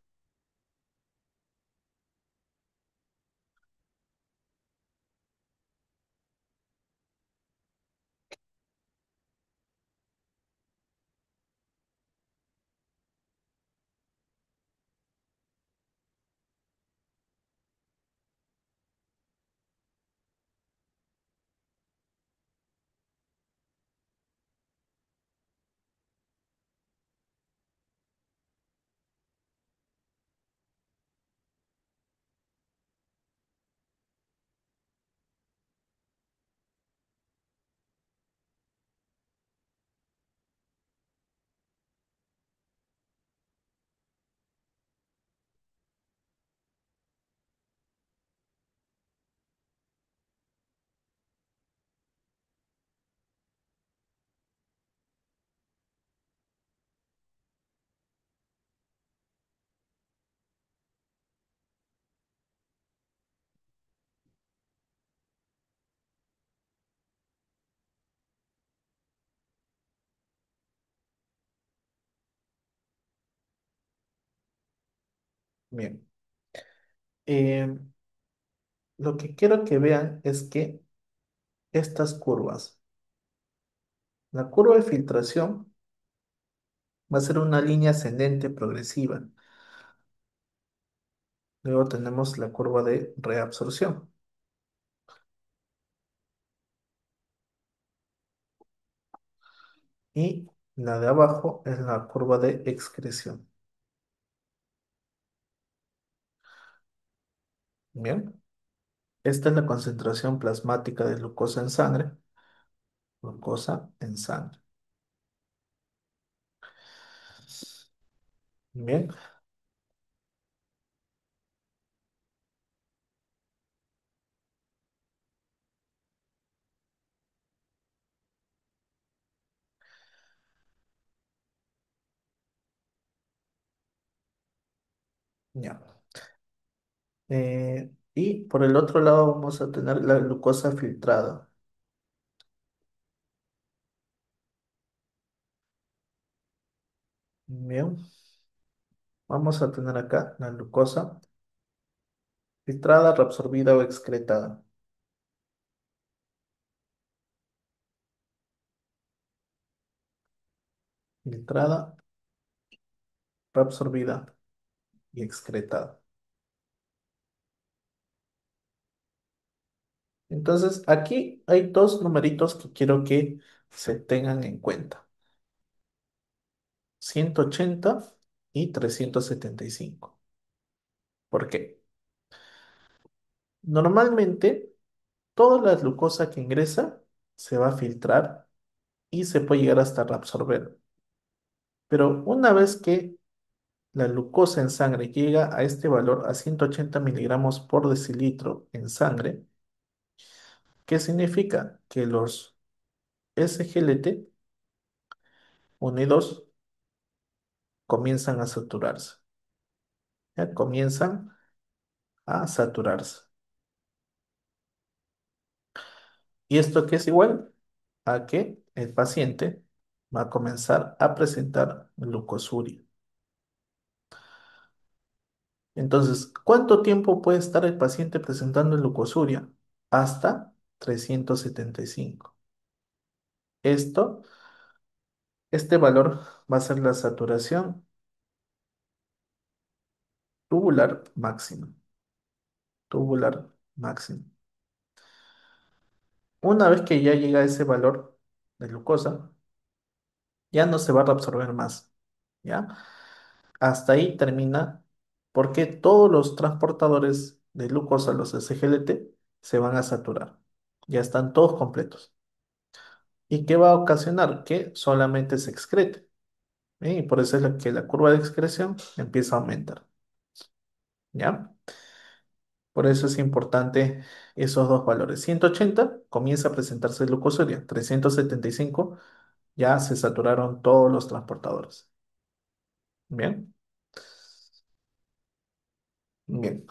Bien. Eh, lo que quiero que vean es que estas curvas, la curva de filtración va a ser una línea ascendente progresiva. Luego tenemos la curva de reabsorción y la de abajo es la curva de excreción. Bien, esta es la concentración plasmática de glucosa en sangre. Glucosa en sangre. Bien, ya. Y por el otro lado vamos a tener la glucosa filtrada. Bien, vamos a tener acá la glucosa filtrada, reabsorbida o excretada. Filtrada, reabsorbida y excretada. Entonces, aquí hay dos numeritos que quiero que se tengan en cuenta. 180 y 375. ¿Por qué? Normalmente, toda la glucosa que ingresa se va a filtrar y se puede llegar hasta reabsorber. Pero una vez que la glucosa en sangre llega a este valor, a 180 miligramos por decilitro en sangre, ¿qué significa? Que los SGLT unidos comienzan a saturarse. ¿Ya? Comienzan a saturarse. ¿Y esto qué es igual? A que el paciente va a comenzar a presentar glucosuria. Entonces, ¿cuánto tiempo puede estar el paciente presentando glucosuria? Hasta 375. Esto, este valor va a ser la saturación tubular máxima. Tubular máxima. Una vez que ya llega a ese valor de glucosa, ya no se va a reabsorber más. ¿Ya? Hasta ahí termina porque todos los transportadores de glucosa, los SGLT, se van a saturar. Ya están todos completos. ¿Y qué va a ocasionar? Que solamente se excrete. ¿Sí? Y por eso es que la curva de excreción empieza a aumentar. ¿Ya? Por eso es importante esos dos valores. 180 comienza a presentarse glucosuria. 375 ya se saturaron todos los transportadores. Bien, bien.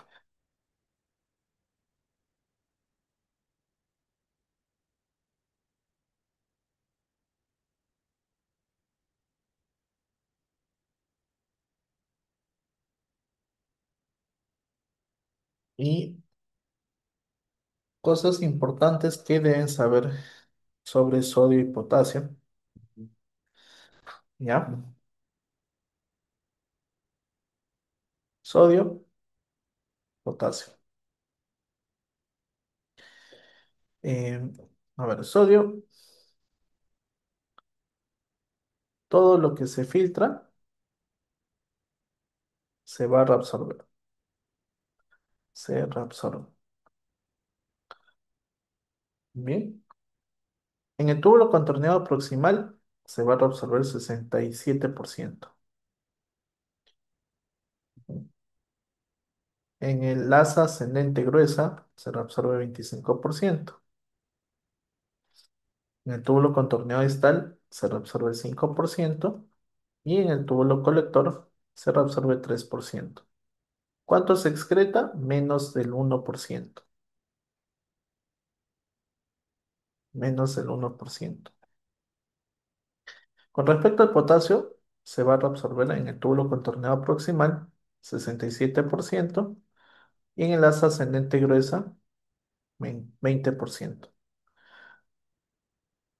Y cosas importantes que deben saber sobre sodio y potasio. ¿Ya? Sodio, potasio. Eh, a ver, sodio, todo lo que se filtra se va a reabsorber. Se reabsorbe. Bien. En el túbulo contorneado proximal se va a reabsorber 67%. En el asa ascendente gruesa se reabsorbe 25%. En el túbulo contorneado distal se reabsorbe 5%. Y en el túbulo colector se reabsorbe 3%. ¿Cuánto se excreta? Menos del 1%. Menos del 1%. Con respecto al potasio, se va a reabsorber en el túbulo contorneado proximal 67%, y en el asa ascendente gruesa, 20%.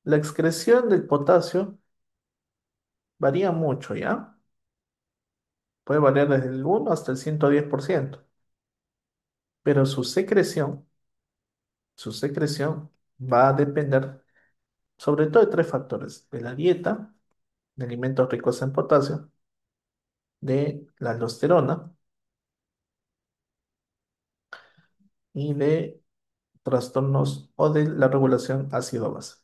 La excreción del potasio varía mucho, ¿ya? Puede variar desde el 1 hasta el 110%, pero su secreción va a depender sobre todo de tres factores: de la dieta, de alimentos ricos en potasio, de la aldosterona y de trastornos o de la regulación ácido-base.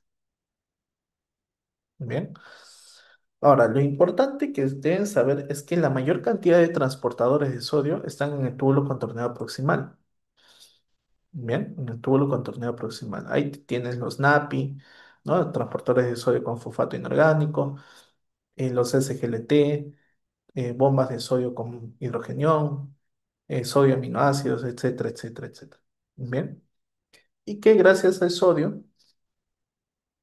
Bien. Ahora, lo importante que deben saber es que la mayor cantidad de transportadores de sodio están en el túbulo contorneado proximal. Bien, en el túbulo contorneado proximal. Ahí tienes los NAPI, ¿no? Transportadores de sodio con fosfato inorgánico, los SGLT, bombas de sodio con hidrogenión, sodio aminoácidos, etcétera, etcétera, etcétera. Bien. Y que gracias al sodio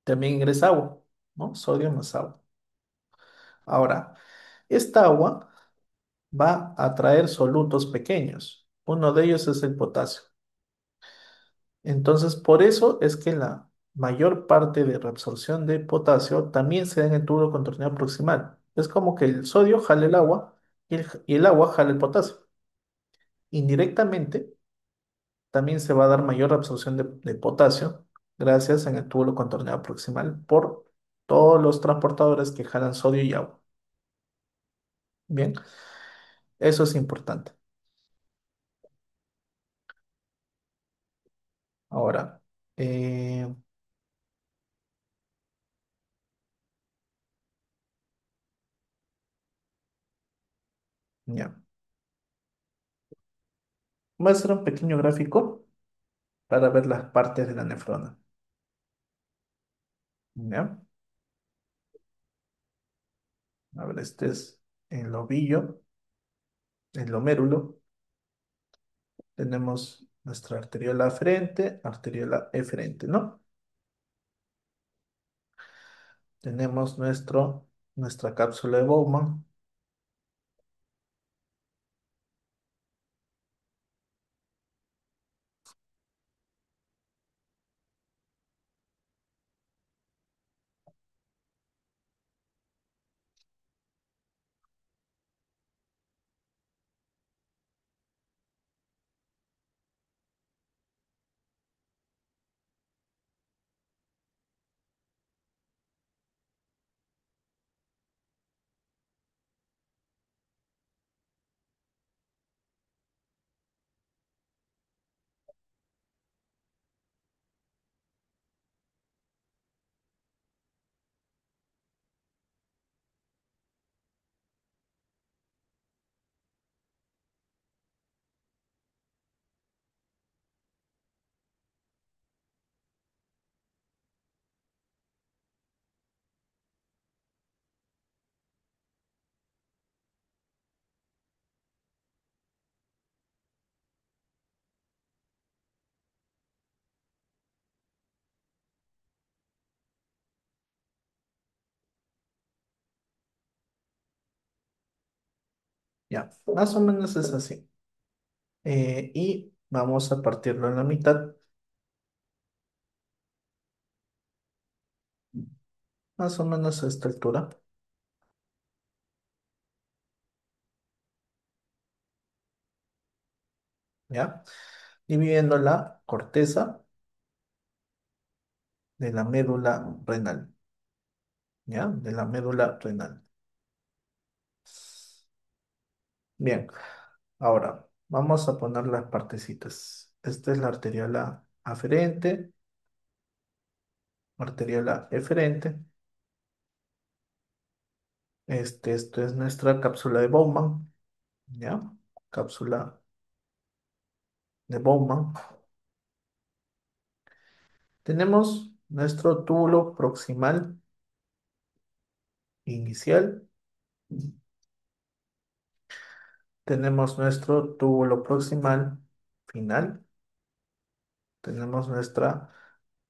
también ingresa agua, ¿no? Sodio más agua. Ahora, esta agua va a traer solutos pequeños. Uno de ellos es el potasio. Entonces, por eso es que la mayor parte de reabsorción de potasio también se da en el túbulo contorneado proximal. Es como que el sodio jala el agua y el agua jala el potasio. Indirectamente, también se va a dar mayor absorción de potasio gracias en el túbulo contorneado proximal por todos los transportadores que jalan sodio y agua. Bien, eso es importante. Ahora, eh, ya. Voy a hacer un pequeño gráfico para ver las partes de la nefrona. ¿Ya? A ver, este es el lobillo, el lomérulo. Tenemos nuestra arteriola aferente, arteriola eferente, ¿no? Tenemos nuestra cápsula de Bowman. Ya, más o menos es así. Y vamos a partirlo en la mitad, más o menos a esta altura. ¿Ya? Dividiendo la corteza de la médula renal. ¿Ya? De la médula renal. Bien, ahora vamos a poner las partecitas. Esta es la arteriola aferente, arteriola eferente. Esto es nuestra cápsula de Bowman, ¿ya? Cápsula de Bowman. Tenemos nuestro túbulo proximal inicial. Tenemos nuestro túbulo proximal final. Tenemos nuestra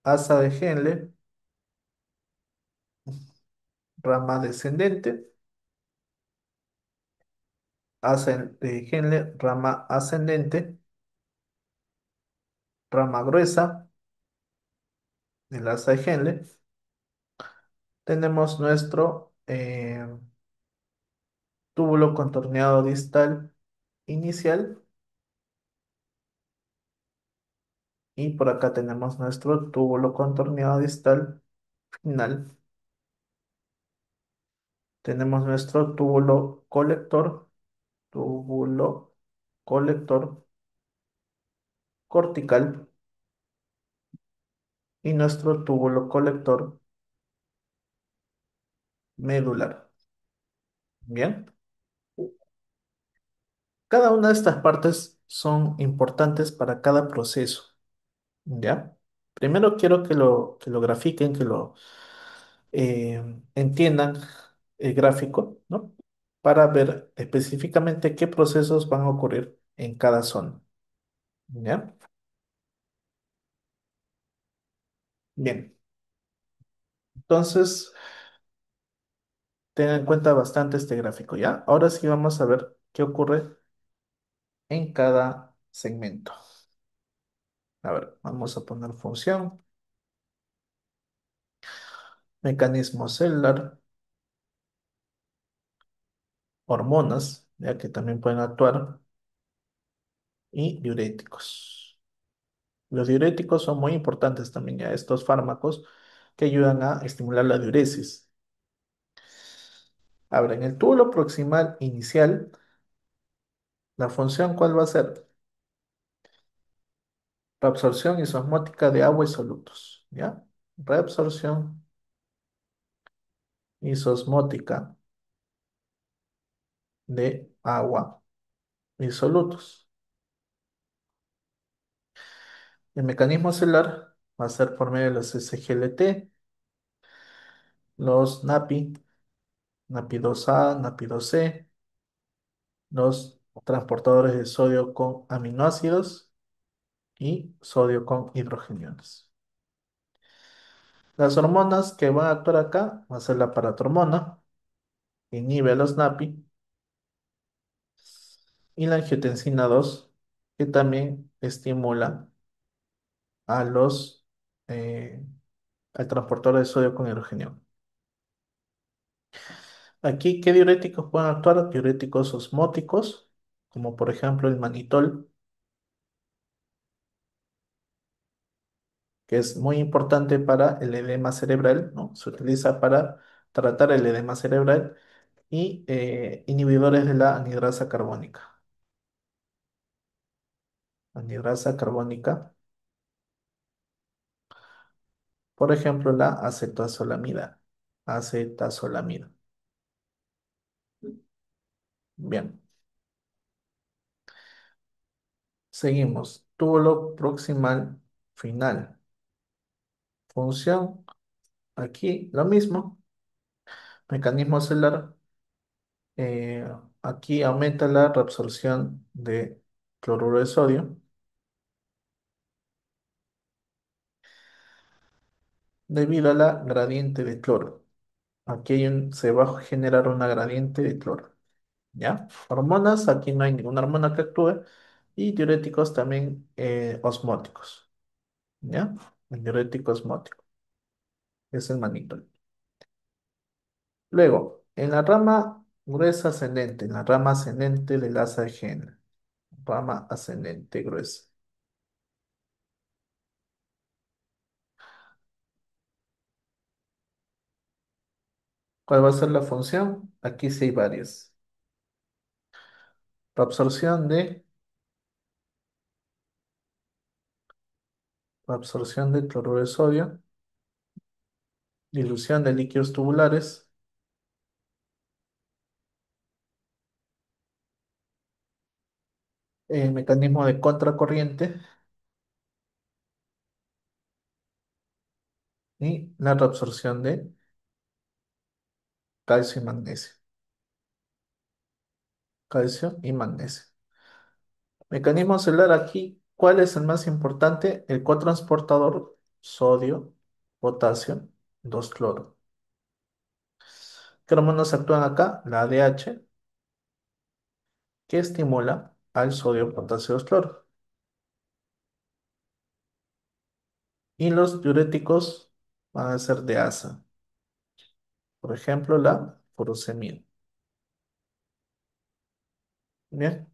asa de Henle, rama descendente. Henle, rama ascendente, rama gruesa del asa de Henle. Tenemos nuestro túbulo contorneado distal inicial y por acá tenemos nuestro túbulo contorneado distal final. Tenemos nuestro túbulo colector cortical y nuestro túbulo colector medular. Bien, cada una de estas partes son importantes para cada proceso. ¿Ya? Primero quiero que lo grafiquen, que lo entiendan el gráfico, ¿no? Para ver específicamente qué procesos van a ocurrir en cada zona. ¿Ya? Bien, entonces ten en cuenta bastante este gráfico, ¿ya? Ahora sí vamos a ver qué ocurre en cada segmento. A ver, vamos a poner función, mecanismo celular, hormonas, ya que también pueden actuar, y diuréticos. Los diuréticos son muy importantes también, ya estos fármacos que ayudan a estimular la diuresis. Ahora, en el túbulo proximal inicial, la función ¿cuál va a ser? Reabsorción isosmótica de agua y solutos, ¿ya? Reabsorción isosmótica de agua y solutos. El mecanismo celular va a ser por medio de los SGLT, los NAPI, NAPI2A, NAPI2C, los transportadores de sodio con aminoácidos y sodio con hidrogeniones. Las hormonas que van a actuar acá va a ser la paratormona, que inhibe a los NAPI, y la angiotensina 2, que también estimula a eh, al transportador de sodio con hidrogenio. Aquí, ¿qué diuréticos pueden actuar? Diuréticos osmóticos, como por ejemplo el manitol, que es muy importante para el edema cerebral, ¿no? Se utiliza para tratar el edema cerebral y inhibidores de la anhidrasa carbónica. Anhidrasa carbónica, por ejemplo, la acetazolamida. Acetazolamida. Bien, seguimos. Túbulo proximal final. Función, aquí lo mismo. Mecanismo celular. eh, Aquí aumenta la reabsorción de cloruro de sodio debido a la gradiente de cloro. Aquí se va a generar una gradiente de cloro. ¿Ya? Hormonas, aquí no hay ninguna hormona que actúe. Y diuréticos también osmóticos. ¿Ya? El diurético osmótico es el manitol. Luego, en la rama gruesa ascendente, en la rama ascendente del asa de Henle, rama ascendente gruesa. ¿Cuál va a ser la función? Aquí sí hay varias. La absorción de cloruro de sodio, dilución de líquidos tubulares, mecanismo de contracorriente y la reabsorción de calcio y magnesio. Calcio y magnesio. Mecanismo celular aquí, ¿cuál es el más importante? El cotransportador sodio, potasio, 2 cloro. ¿Qué hormonas actúan acá? La ADH, que estimula al sodio potasio cloro. Y los diuréticos van a ser de asa, por ejemplo, la furosemida. Bien,